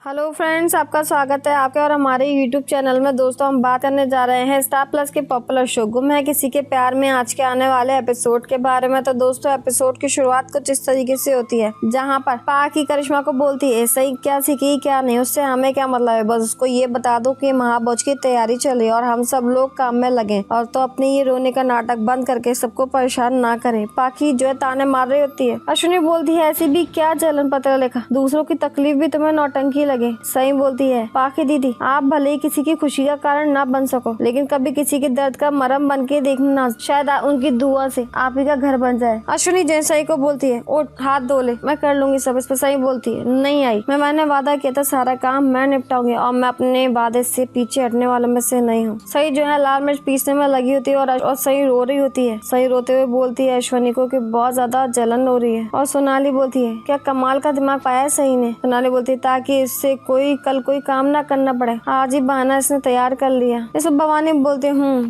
Hello friends, आपका स्वागत है आपके और हमारे यूट्यूब चैनल में। दोस्तों, हम बात करने जा रहे हैं स्टार प्लस के पॉपुलर शो गुम है किसी के प्यार में आज के आने वाले एपिसोड के बारे में। तो दोस्तों, एपिसोड की शुरुआत कुछ इस तरीके से होती है, जहां पर पाकी करिश्मा को बोलती है सही क्या सीखी क्या नहीं, उससे हमें क्या मतलब है, बस उसको ये बता दो कि महाभोज की तैयारी चली और हम सब लोग काम में लगे और तो अपने ये रोने का नाटक बंद करके सबको परेशान ना करे। पाकी जो है ताने मार रही होती है। अश्विनी बोलती है ऐसी भी क्या जलन पत्र लिखा, दूसरों की तकलीफ भी तुम्हें नौटंकी लगे। सही बोलती है पाकी दीदी, आप भले ही किसी की खुशी का कारण ना बन सको, लेकिन कभी किसी के दर्द का मरहम बन के देखना, शायद उनकी दुआ से आप ही का घर बन जाए। अश्विनी जय सही को बोलती है उठ हाथ धो ले, मैं कर लूंगी सब। इस पर सही बोलती है नहीं आई, मैंने वादा किया था सारा काम मैं निपटाऊंगी और मैं अपने वादे से पीछे हटने वालों में से नहीं हूँ। सही जो है लाल मिर्च पीसने में लगी होती है और सही रो रही होती है। सही रोते हुए बोलती है अश्विनी को कि बहुत ज्यादा जलन हो रही है। और सोनाली बोलती है क्या कमाल का दिमाग पाया है सही ने। सोनाली बोलती है ताकि इससे कल कोई काम ना करना पड़े, आज ही बहाना इसने तैयार कर लिया। इस भवानी बोलती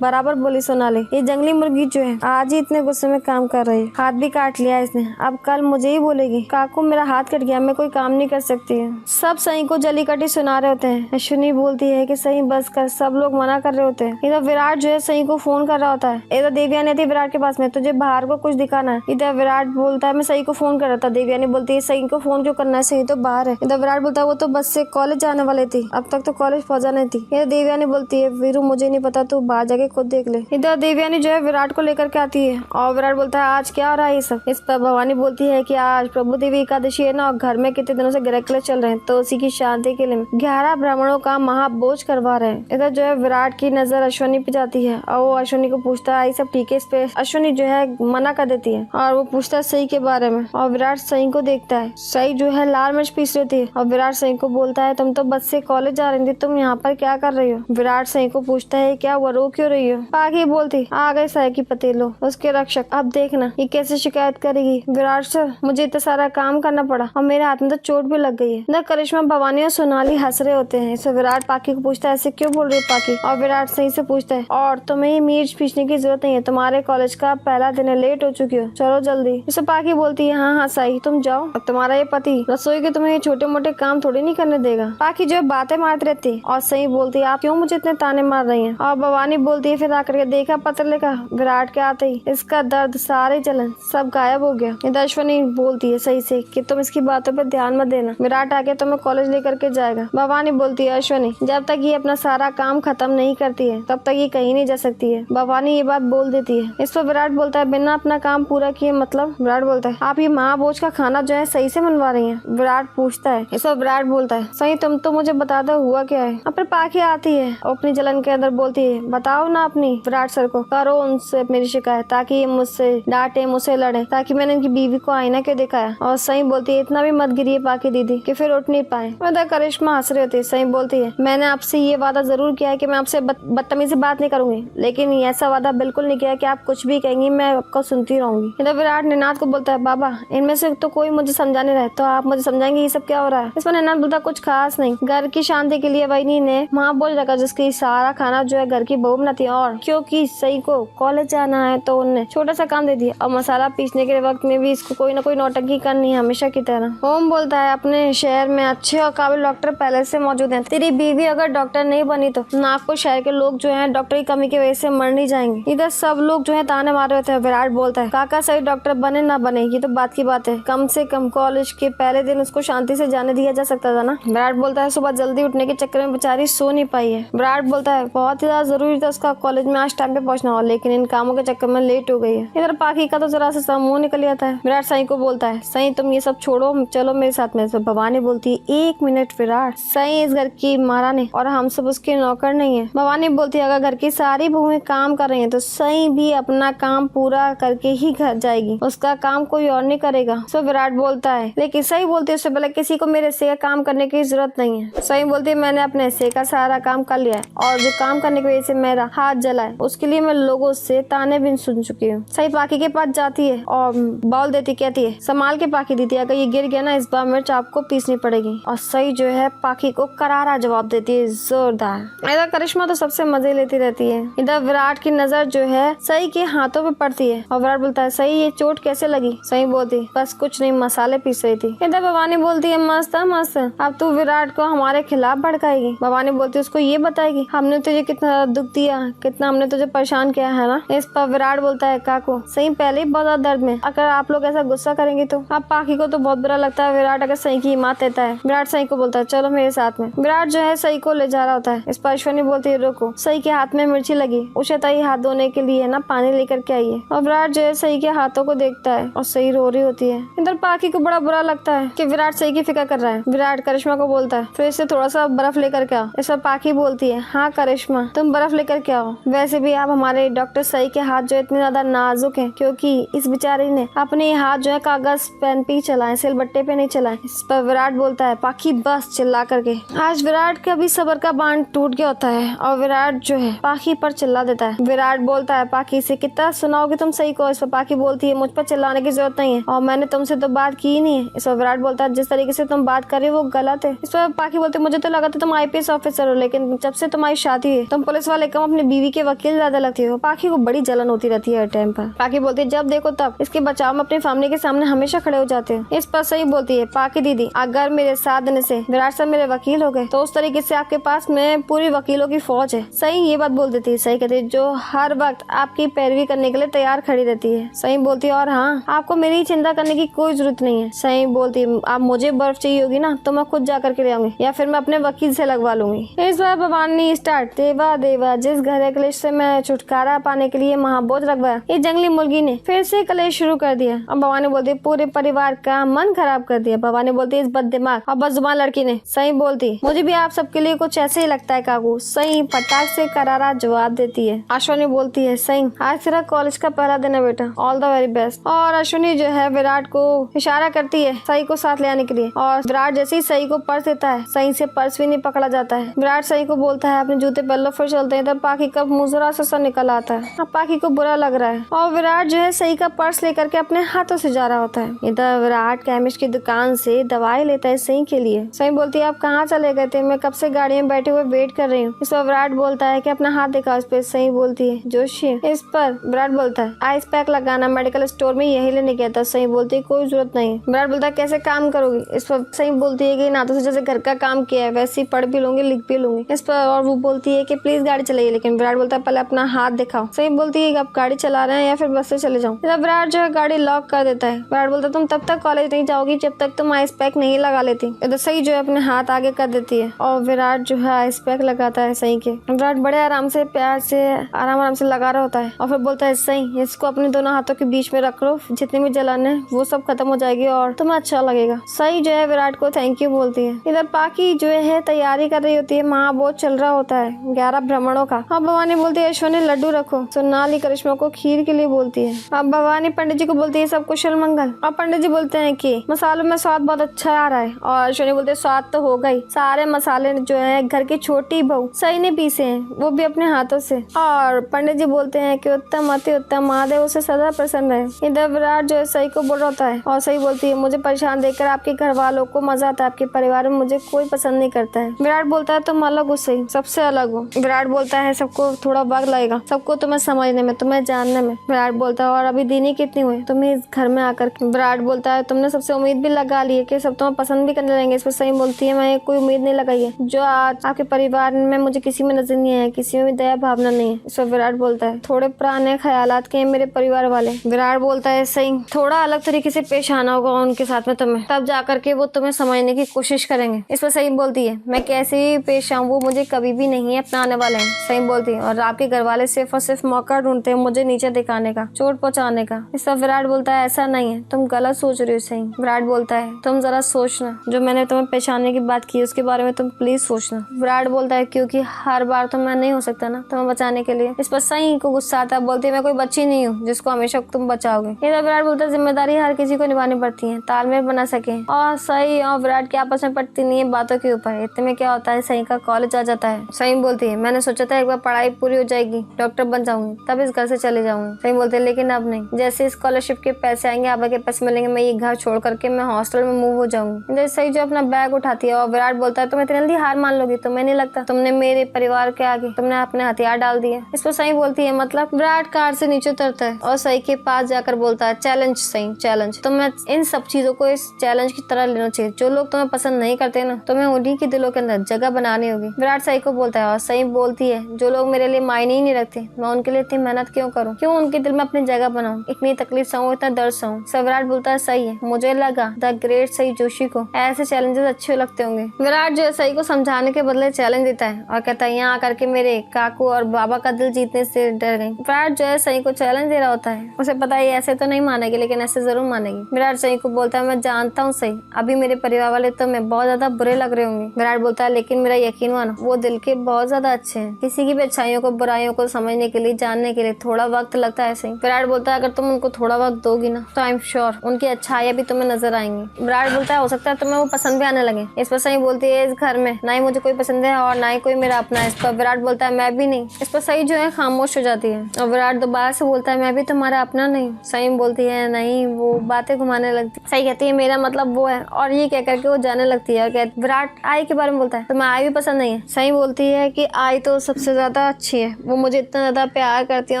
बराबर बोली सोनाली, ये जंगली मुर्गी जो है आज ही इतने गुस्से में काम कर रही है, हाथ भी काट लिया इसने, अब कल मुझे ही बोलेगी काकू मेरा हाथ कट गया, मैं कोई काम नहीं कर सकती है। सब सही को जली कटी सुना रहे होते हैं। अश्विनी बोलती है कि सही बस कर, सब लोग मना कर रहे होते हैं। इधर विराट जो है सही को फोन कर रहा होता है। इधर देवयानी आती है विराट के पास में, तुझे बाहर को कुछ दिखाना है। इधर विराट बोलता है मैं सही को फोन कर रहा था। देवयानी बोलती है सही को फोन क्यों करना है, सही तो बाहर है। इधर विराट बोलता है वो तो बस से कॉलेज जाने वाले थी, अब तक तो कॉलेज पहुंचा नहीं थी। इधर देवयानी बोलती है वीरू मुझे नहीं पता, तू बाहर जाके खुद देख ले। इधर देवयानी जो है विराट को लेकर के आती है और विराट बोलता है आज क्या हो रहा है ये सब। इस पर भवानी बोलती है कि आज प्रभु देवी एकादशी है ना, और घर में कितने दिनों से ग्रह क्लेश चल रहे हैं, तो उसी की शांति के लिए 11 ब्राह्मणों का महाभोज करवा रहे हैं। इधर जो है विराट की नजर अश्विनी पे जाती है और वो अश्विनी को पूछता है सब ठीक है। इस पे अश्विनी जो है मना कर देती है और वो पूछता है सही के बारे में और विराट सही को देखता है। सही जो है लाल मिर्च पीस रही थी और विराट सही को बोलता है तुम तो बस से कॉलेज जा रही थी, तुम यहाँ पर क्या कर रही हो। विराट सही को पूछता है क्या वो रो क्यों रही हो। पाकी बोलती आ गए सही की पतेलो उसके रक्षक, अब देखना ये कैसे शिकायत करेगी। विराट सर मुझे इतना सारा काम करना पड़ा और मेरे हाथ में तो चोट भी लग गई है। न करिश्मा भवानी और सोनाली हंस रहे होते हैं। इसे विराट पाकी को पूछता है ऐसे क्यों बोल रही है पाकी, और विराट सही से पूछता है और तुम्हें मिर्च पीसने की जरूरत नहीं है, तुम्हारे कॉलेज का पहला दिन है, लेट हो चुकी हो, चलो जल्दी। इसे पाकी बोलती है हाँ सही तुम जाओ, अब तुम्हारा ये पति रसोई के तुम्हें छोटे मोटे काम थोड़ी नहीं करने देगा। पाकी जो बातें मारती रहती और सही बोलती है आप क्यों मुझे इतने ताने मार रही हैं। और भवानी बोलती है फिर आकर के देखा पत्र लिखा, विराट के आते ही इसका दर्द सारे जलन सब गायब हो गया। इधर अश्विनी बोलती है सही से कि तुम इसकी बातों पे ध्यान मत देना, विराट आके तुम्हें कॉलेज लेकर के जाएगा। भवानी बोलती है अश्विनी जब तक ये अपना सारा काम खत्म नहीं करती है तब तक ये कहीं नहीं जा सकती है। भवानी ये बात बोल देती है। इस पर विराट बोलता है बिना अपना काम पूरा किए मतलब। विराट बोलता है आप ये महाभोज का खाना जो है सही से मनवा रही है। विराट पूछता है। इस पर विराट बोलता है सही तुम तो मुझे बता दो हुआ क्या है। अब फिर पाकी आती है और अपनी जलन के अंदर बोलती है बताओ ना अपनी विराट सर को, करो उनसे मेरी शिकायत ताकि ये मुझसे डांटे मुझसे लड़े, ताकि मैंने इनकी बीवी को आईना क्यों दिखाया। और सही बोलती है इतना भी मत गिरिए पाकी दीदी कि फिर उठ नहीं पाए। मतलब करिश्मा हंस रही होती है। सही बोलती है मैंने आपसे ये वादा जरूर किया है कि मैं आपसे बदतमीजी से बात नहीं करूंगी, लेकिन ऐसा वादा बिल्कुल नहीं किया कि आप कुछ भी कहेंगी मैं आपको सुनती रहूंगी। इधर विराट निनाद को बोलता है बाबा इनमें से तो कोई मुझे समझाने रहे तो आप मुझे समझाएंगे ये सब क्या हो रहा है। इसमें निनाद बोलता कुछ खास नहीं, घर की शांति के लिए वही ने महाभोज रखा जिसकी सारा खाना जो है घर की बहू बनाती है, और क्योंकि सही को कॉलेज जाना है तो उन्होंने छोटा सा काम दे दिया और मसाला पीसने के वक्त में भी इसको कोई ना कोई नौटंकी करनी है हमेशा की तरह। ओम बोलता है अपने शहर में अच्छे और काबिल डॉक्टर पहले से मौजूद हैं, तेरी बीवी अगर डॉक्टर नहीं बनी तो नागपुर शहर के लोग जो है डॉक्टर की कमी की वजह से मर नहीं जाएंगे। इधर सब लोग जो है ताने मार रहे होते हैं। विराट बोलता है काका सही डॉक्टर बने ना बने ये तो बात की बात है, कम से कम कॉलेज के पहले दिन उसको शांति से जाने दिया जा सकता था ना। विराट बोलता है सुबह जल्दी उठने के चक्कर में बेचारी सो नहीं पाई है। विराट बोलता है बहुत ही ज्यादा जरूरी था उसका कॉलेज में आज टाइम पे पहुंचना हो, लेकिन इन कामों के चक्कर में लेट हो गई है। इधर पाकी का तो जरा सा मुंह निकल जाता है। विराट सही को बोलता है सही तुम ये सब छोड़ो चलो मेरे साथ में। भवानी बोलती है 1 मिनट विराट, सही इस घर की महारानी और हम सब उसके नौकर नहीं है। भवानी बोलती है अगर घर की सारी बहुएं काम कर रही है तो सही भी अपना काम पूरा करके ही घर जाएगी, उसका काम कोई और नहीं करेगा। सो विराट बोलता है लेकिन सही बोलती है उससे पहले किसी को मेरे हिस्से का काम करने की जरूरत नहीं है। सही बोलती है मैंने अपने हिस्से का सारा काम कर लिया है और जो काम करने की वजह से मेरा हाथ जला है उसके लिए मैं लोगों से ताने भी सुन चुकी हूँ। सही पाकी के पास जाती है और बाउल देती, कहती है संभाल के पाकी दीदी, अगर ये गिर गया ना इस बार मिर्च आपको पीसनी पड़ेगी। और सही जो है पाकी को करारा जवाब देती है जोरदार। इधर करिश्मा तो सबसे मजे लेती रहती है। इधर विराट की नजर जो है सही के हाथों पे पड़ती है और विराट बोलता है सही ये चोट कैसे लगी। सही बोलती बस कुछ नहीं मसाले पीस रही थी। इधर भवानी बोलती है मस्त है मस्त, अब तू विराट को हमारे खिलाफ भड़काएगी। भवानी बोलती है उसको ये बताएगी हमने तुझे कितना दुख दिया, कितना हमने तुझे परेशान किया है ना। इस पर विराट बोलता है काकू सही पहले ही बहुत ज्यादा दर्द में, अगर आप लोग ऐसा गुस्सा करेंगे तो। अब पाखी को तो बहुत बुरा लगता है विराट अगर सही की हिम्मत देता है। विराट सही को बोलता है चलो मेरे साथ में। विराट जो है सही को ले जा रहा होता है। इस पर अश्विनी बोलती है रुको। सही के हाथ में मिर्ची लगी, उसे तई हाथ धोने के लिए ना पानी लेकर के आई है। और विराट जो है सही के हाथों को देखता है और सही रो रही होती है। इधर पाखी को बड़ा बुरा लगता है कि विराट सही की फिक्र कर रहा है। विराट करिश्मा को बोलता है फिर से थोड़ा सा बर्फ लेकर के आओ। इस पर पाखी बोलती है हाँ करिश्मा तुम बर्फ लेकर के आओ। वैसे भी आप हमारे डॉक्टर सही के हाथ जो इतने ज्यादा नाजुक है क्योंकि इस बेचारी ने अपने हाथ जो है कागज पेन पे चलाए, सिलबट्टे पे नहीं चलाए। इस पर विराट बोलता है पाखी बस चिल्ला करके। आज विराट का भी सबर का बांध टूट गया होता है और विराट जो है पाखी पर चिल्ला देता है। विराट बोलता है पाखी से कितना सुनाओगे तुम सही को। इस पर पाखी बोलती है मुझ पर चिल्लाने की जरूरत नहीं है और मैंने तुमसे तो बात की ही नहीं है। इस पर विराट बोलता है जिस तरीके से तुम बात कर रही हो वो गलत है। इस पर पाखी बोलती है मुझे तो लगा था तुम IPS ऑफिसर हो, लेकिन जब से तुम्हारी शादी हुई तुम पुलिस वाले कम अपनी बीवी के वकील ज्यादा लगती हो। पाखी को बड़ी जलन होती रहती है हर टाइम पर। पाखी बोलती है जब देखो तब इसके बचाव में अपनी फैमिली के सामने हमेशा खड़े हो जाते हैं। इस पर सही बोलती है पाखी दीदी अगर मेरे साथ देने से विराट साहब मेरे वकील हो गए तो उस तरीके से आपके पास में पूरी वकीलों की फौज है। सही ये बात बोल देती है। सही कहती है जो हर वक्त आपकी पैरवी करने के लिए तैयार खड़ी रहती है। सही बोलती है और हाँ आपको मेरी चिंता करने की कोई जरूरत नहीं है। सही बोलती है आप मुझे बर्फ चाहिए होगी ना तो मैं खुद जा करके ले आऊंगी या फिर मैं अपने वकील से लगवा लूंगी। इस बार भवानी स्टार्ट देवा देवा जिस घरे क्लेश से मैं छुटकारा पाने के लिए महाबोझ रखवाया ये जंगली मुर्गी ने फिर से कलेश शुरू कर दिया। अब भवानी बोलती है पूरे परिवार का मन खराब कर दिया। भवानी बोलती है इस बददिमाग और बदजुबान लड़की ने। सही बोलती मुझे भी आप सबके लिए कुछ ऐसे ही लगता है काकू। सही फटाक से करारा जवाब देती है। अश्विनी बोलती है सही आज तेरा कॉलेज का पहला दिन है बेटा, ऑल द वेरी बेस्ट। और अश्विनी जो है विराट को इशारा करती है सही को साथ ले आने के लिए और विराट जैसे ही सही को पर्स देता है सही से पर्स भी नहीं पकड़ा जाता है। विराट सही को बोलता है अपने जूते पहन लो फिर चलते हैं। तब पाखी का मुजरा सा निकल आता है। अब पाखी को बुरा लग रहा है और विराट जो है सही का पर्स लेकर के अपने हाथों से जा रहा होता है। इधर विराट केमिस्ट की दुकान से दवाई लेता है सही के लिए। सही बोलती है आप कहाँ चले गए थे, मैं कब से गाड़ी में बैठे हुए वेट कर रही हूँ। इस पर विराट बोलता है कि अपना हाथ दिखाओ। इस पर सही बोलती है जोशी। इस पर विराट बोलता है आइस पैक लगाना मेडिकल स्टोर में यही लेने गया था। सही बोलती है कोई जरूरत नहीं। विराट बोलता है कैसे काम करोगी। इस पर सही बोलती है कि ना तो जैसे घर का काम किया है वैसे ही पढ़ भी लूंगी लिख भी लूंगी। इस पर और वो बोलती है कि प्लीज गाड़ी चलाइए, लेकिन विराट बोलता है पहले अपना हाथ दिखाओ। सही बोलती है कि आप गाड़ी चला रहे हैं या फिर बस से चले जाऊं। विराट जो है गाड़ी लॉक कर देता है। विराट बोलता है तुम तब तक कॉलेज नहीं जाओगी जब तक तुम आइस पैक नहीं लगा लेती। इधर सही जो है अपने हाथ आगे कर देती है और विराट जो है आइस पैक लगाता है सही के। विराट बड़े आराम से प्यार से आराम से लगा रहा होता है और फिर बोलता है सही इसको अपने दोनों हाथों के बीच में रख लो, जितनी भी जलन है वो सब खत्म हो जाएगी और तुम्हें अच्छा लगेगा। सही जो है विराट को थैंक यू बोलती है। इधर पाखी जो है तैयारी कर रही होती है, महाबोध चल रहा होता है 11 भ्रमणों का। अब भवानी बोलती है अश्विनी लड्डू रखो। सोनाली करिश्मा को खीर के लिए बोलती है। अब भवानी पंडित जी को बोलती है सब कुशल मंगल। अब पंडित जी बोलते हैं कि मसालों में स्वाद बहुत अच्छा आ रहा है और अश्विनी बोलते हैं स्वाद तो होगा ही, सारे मसाले जो है घर की छोटी बहू सही ने पीसे हैं वो भी अपने हाथों से। और पंडित जी बोलते हैं कि उत्तम अति उत्तम, महादेव उसे सदा प्रसन्न रहे। इधर विराट जो है सही को बोल रहा होता है और सही बोलती है मुझे परेशान देखकर आपके घर वालों को मजा आता है, आपके परिवार में मुझे कोई पसंद नहीं करता है। विराट बोलता है तुम अलग हो सही, सबसे अलग हो। विराट बोलता है सबको थोड़ा वक्त लगेगा, सबको तुम्हें समझने में, तुम्हें जानने में। विराट बोलता है और अभी दिन ही कितनी हुई तुम्हें इस घर में आकर। विराट बोलता है तुमने सबसे उम्मीद भी लगा ली है कि सब तुम्हें पसंद भी करने लगेंगे। इस पर सही बोलती है मैं कोई उम्मीद नहीं लगाई है, जो आज आपके परिवार में मुझे किसी में नजर नहीं है, किसी में भी दया भावना नहीं है। इस पर विराट बोलता है थोड़े पुराने ख्यालात के मेरे परिवार वाले। विराट बोलता है सही थोड़ा अलग तरीके से पेश आना होगा उनके साथ में तुम्हें, तब जाकर के वो तुम्हें समझने की कोशिश करेंगे। इस पर सही बोलती है मैं कैसे ही पेश आऊँ वो मुझे कभी भी नहीं अपनाने वाले हैं। सही बोलती है और आपके घर वाले सिर्फ और सिर्फ मौका ढूंढते हैं मुझे नीचे दिखाने का, चोट पहुंचाने का। इस पर विराट बोलता है ऐसा नहीं है, तुम गलत सोच रही हो। सही विराट बोलता है तुम जरा सोचना, जो मैंने तुम्हें पहचानने की बात की उसके बारे में तुम प्लीज सोचना। विराट बोलता है क्योंकि हर बार तो मैं नहीं हो सकता ना तुम्हें बचाने के लिए। इस पर सही को गुस्सा आता है, बोलती है मैं कोई बच्ची नहीं हूँ जिसको हमेशा तुम बचाओगे। इधर विराट बोलता है जिम्मेदारी हर किसी को निभानी पड़ती है, तालमेल बना सके। और सही और विराट की आपस में पड़ती नहीं है बातों के ऊपर। इतने में क्या होता है सही का कॉलेज आ जाता है। सही बोलती है मैंने सोचा था एक बार पढ़ाई पूरी हो जाएगी, डॉक्टर बन जाऊंगी, तब इस घर से चले जाऊंगी। सही बोलते हैं लेकिन अब नहीं, जैसे स्कॉलरशिप के पैसे आएंगे, आबा के पैसे मिलेंगे, मैं ये घर छोड़ करके मैं हॉस्टल में मूव हो जाऊंगी। इधर सही जो अपना बैग उठाती है और विराट बोलता है तुम इतनी जल्दी हार मान लोगी, तुम्हें नहीं लगता तुमने मेरे परिवार के आगे तुमने अपने हथियार डाल दिए। इस पर सही बोलती है मतलब। विराट कार से नीचे उतरता है और सही के पास जाकर बोलता है चैलेंज सही, चैलेंज तुम्हें इन सब चीजों को इस चैलेंज की तरह लेना चाहिए। जो लोग तुम्हें पसंद नहीं करते ना, तुम्हें उन्हीं के दिलों के अंदर जगह बनानी होगी। विराट सई को बोलता है और सई बोलती है जो लोग मेरे लिए मायने ही नहीं रखते, मैं उनके लिए इतनी मेहनत क्यों करूँ, क्यों उनके दिल में अपनी जगह बनाऊं, इतनी तकलीफ सहूं, इतना दर्द सहूं। सब विराट बोलता है सही है, मुझे लगा द ग्रेट सई जोशी को ऐसे चैलेंजेस अच्छे लगते होंगे। विराट जो है सई को समझाने के बदले चैलेंज देता है और कहता है यहाँ आकर के मेरे काकू और बाबा का दिल जीतने से डर गई। विराट जो है सई को चैलेंज दे रहा होता है, उसे पता है ऐसे तो नहीं मानेगी लेकिन ऐसे जरूर मानेगी। विराट सई को बोलता है मैं जानता हूँ सई, अभी मेरे परिवार वाले तो मैं बहुत ज्यादा बुरे लग रहे होंगे। विराट बोलता है लेकिन मेरा यकीन मानो वो दिल के बहुत ज्यादा अच्छे हैं, किसी की भी अच्छाइयों को बुराइयों को समझने के लिए जानने के लिए थोड़ा वक्त लगता है सही। विराट बोलता है अगर तुम उनको थोड़ा वक्त दोगी ना तो आई एम श्योर उनकी अच्छाइयां भी तुम्हें नजर आएंगी। विराट बोलता है हो सकता है तुम्हें वो पसंद भी आने लगे। इस पर सई बोलती है इस घर में ना ही मुझे कोई पसंद है और ना ही कोई मेरा अपना है। इस पर विराट बोलता है मैं भी नहीं। इस पर सई जो है खामोश हो जाती है और विराट दोबारा से बोलता है मैं भी तुम्हारा अपना नहीं। सई बोलती है नहीं, वो बातें घुमाने लगती। सई कहती है मेरा मतलब वो है और ये कह करके वो जाने लगती है। विराट आई के बारे में बोलता है तो मैं आई भी पसंद नहीं है। सई बोलती है कि आई तो सबसे ज्यादा अच्छी है, वो मुझे इतना ज्यादा प्यार करती है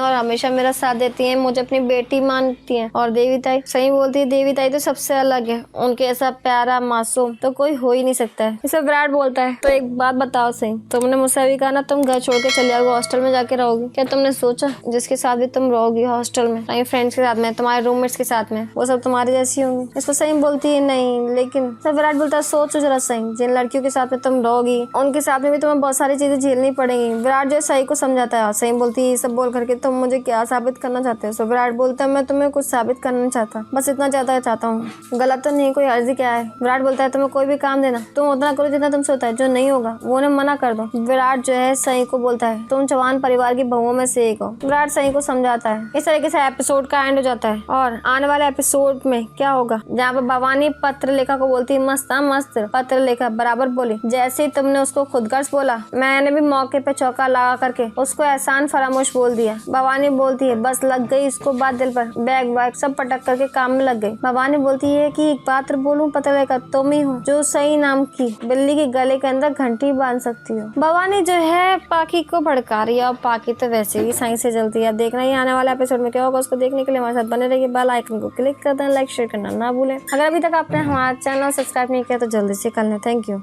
और हमेशा मेरा साथ देती है, मुझे अपनी बेटी मानती है। और देवी ताई, सई बोलती है देवी ताई तो सबसे अलग है, उनके ऐसा प्यारा मासूम तो कोई हो ही नहीं सकता है। इसे विराट बोलता है तो एक बात बताओ सई, तुमने मुझसे अभी कहा ना तुम घर छोड़ के चले जाओगे, हॉस्टल में जाके रहोगी, क्या तुमने सोचा जिसके साथ भी तुम रहोगी हॉस्टल में, तुम्हारे फ्रेंड्स के साथ में, तुम्हारे रूममेट्स के साथ में, वो सब तुम्हारी जैसी होंगी। इसको सई बोलती है नहीं, लेकिन विराट बोलता है सोचो जरा सई, जिन लड़कियों के साथ में तुम रहोगी उनके साथ में भी तुम्हें बहुत सारी चीजें झेलनी पड़ेंगी। विराट जो सई को समझाता है और सई बोलती है ये सब बोल करके तुम मुझे क्या साबित करना चाहते हो। सो विराट बोलता है मैं तुम्हें कुछ साबित करना नहीं चाहता, बस इतना ज्यादा चाहता हूँ, गलत तो नहीं, कोई अर्जी क्या है। विराट बोलता है तुम्हें कोई भी काम देना तुम उतना करो जितना तुमसे होता है, जो नहीं होगा वो उन्हें मना कर दो। विराट जो है सई को बोलता है तुम चौहान परिवार की बहुओं में से एक हो। विराट सई को समझाता है। इस तरीके से एपिसोड का एंड हो जाता है और आने वाले एपिसोड में क्या होगा, जहाँ पर भवानी पत्र लेखा को बोलती है मस्त मस्त पत्र लेखा बराबर बोली, जैसे ही तुमने उसको खुदगर्ज बोला मैंने भी मौके पे चौका लगा करके उसको एहसान फरामोश बोल दिया। भवानी बोलती है बस लग गई इसको बात दिल पर, बैग बैग सब पटक करके काम में लग गई। भवानी बोलती है कि एक बात बोलूं पता लेकर तुम ही हो जो सई नाम की बिल्ली के गले के अंदर घंटी बांध सकती हो। भवानी जो है पाकी को भड़का रही है और पाकी तो वैसे ही सही से जलती है। देखना ही आने वाला एपिसोड में क्या होगा, उसको देखने के लिए हमारे साथ बने रहिए। बेल आइकन को क्लिक कर दें, लाइक शेयर करना ना भूलें। अगर अभी तक आपने हमारा चैनल सब्सक्राइब नहीं किया तो जल्दी से कर लें। Thank you.